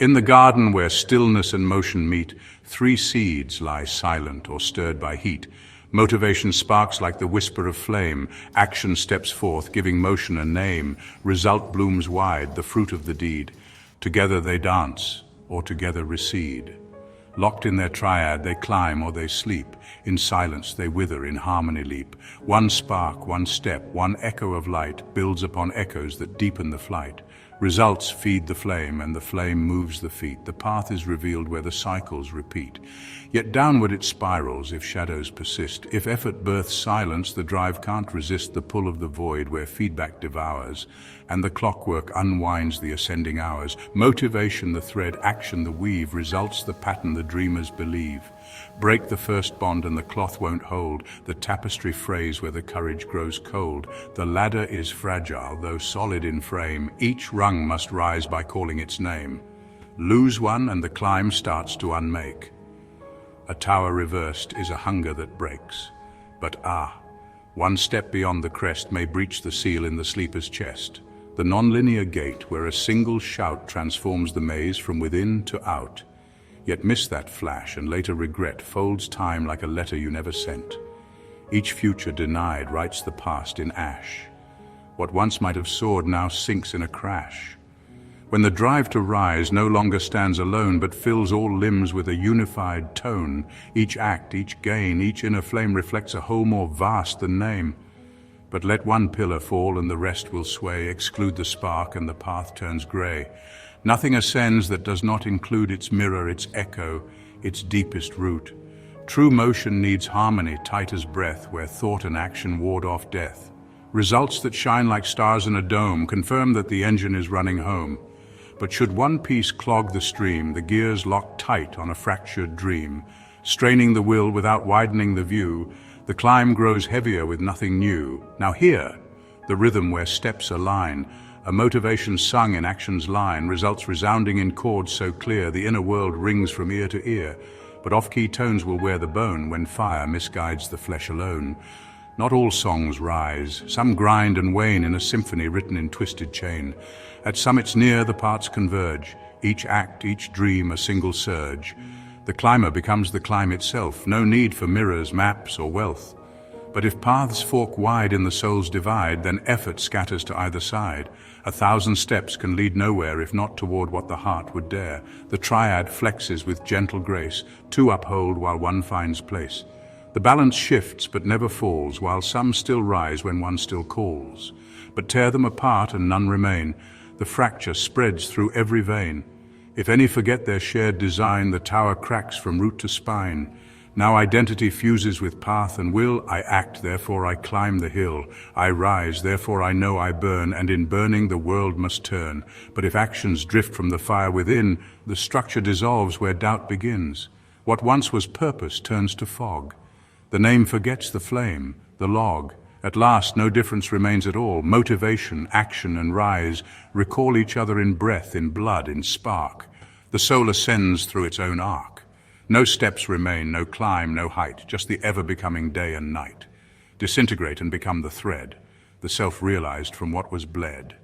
In the garden where stillness and motion meet, 3 seeds lie silent or stirred by heat. Motivation sparks like the whisper of flame. Action steps forth, giving motion a name. Result blooms wide, the fruit of the deed. Together they dance, or together recede. Locked in their triad, they climb or they sleep. In silence they wither, in harmony leap. One spark, one step, one echo of light builds upon echoes that deepen the flight. Results feed the flame, and the flame moves the feet. The path is revealed where the cycles repeat. Yet downward it spirals if shadows persist. If effort births silence, the drive can't resist the pull of the void where feedback devours, and the clockwork unwinds the ascending hours. Motivation the thread, action the weave, results the pattern the dreamers believe. Break the first bond and the cloth won't hold, the tapestry frays where the courage grows cold. The ladder is fragile, though solid in frame. Each rung must rise by calling its name. Lose one and the climb starts to unmake. A tower reversed is a hunger that breaks. But one step beyond the crest may breach the seal in the sleeper's chest. The non-linear gate where a single shout transforms the maze from within to out. Yet miss that flash and later regret folds time like a letter you never sent. Each future denied writes the past in ash. What once might have soared now sinks in a crash. When the drive to rise no longer stands alone but fills all limbs with a unified tone, each act, each gain, each inner flame reflects a whole more vast than name. But let one pillar fall and the rest will sway, exclude the spark and the path turns grey. Nothing ascends that does not include its mirror, its echo, its deepest root. True motion needs harmony, tight as breath, where thought and action ward off death. Results that shine like stars in a dome confirm that the engine is running home. But should one piece clog the stream, the gears lock tight on a fractured dream. Straining the will without widening the view, the climb grows heavier with nothing new. Now here, the rhythm where steps align, a motivation sung in action's line, results resounding in chords so clear the inner world rings from ear to ear. But off-key tones will wear the bone when fire misguides the flesh alone. Not all songs rise, some grind and wane in a symphony written in twisted chain. At summits near the parts converge, each act, each dream a single surge. The climber becomes the climb itself, no need for mirrors, maps or wealth. But if paths fork wide in the soul's divide, then effort scatters to either side. 1,000 steps can lead nowhere if not toward what the heart would dare. The triad flexes with gentle grace, 2 uphold while 1 finds place. The balance shifts but never falls, while some still rise when 1 still calls. But tear them apart and none remain. The fracture spreads through every vein. If any forget their shared design, the tower cracks from root to spine. Now identity fuses with path and will. I act, therefore I climb the hill. I rise, therefore I know I burn, and in burning the world must turn. But if actions drift from the fire within, the structure dissolves where doubt begins. What once was purpose turns to fog. The name forgets the flame, the log. At last no difference remains at all. Motivation, action and rise recall each other in breath, in blood, in spark. The soul ascends through its own arc. No steps remain, no climb, no height, just the ever-becoming day and night. Disintegrate and become the thread, the self realized from what was bled.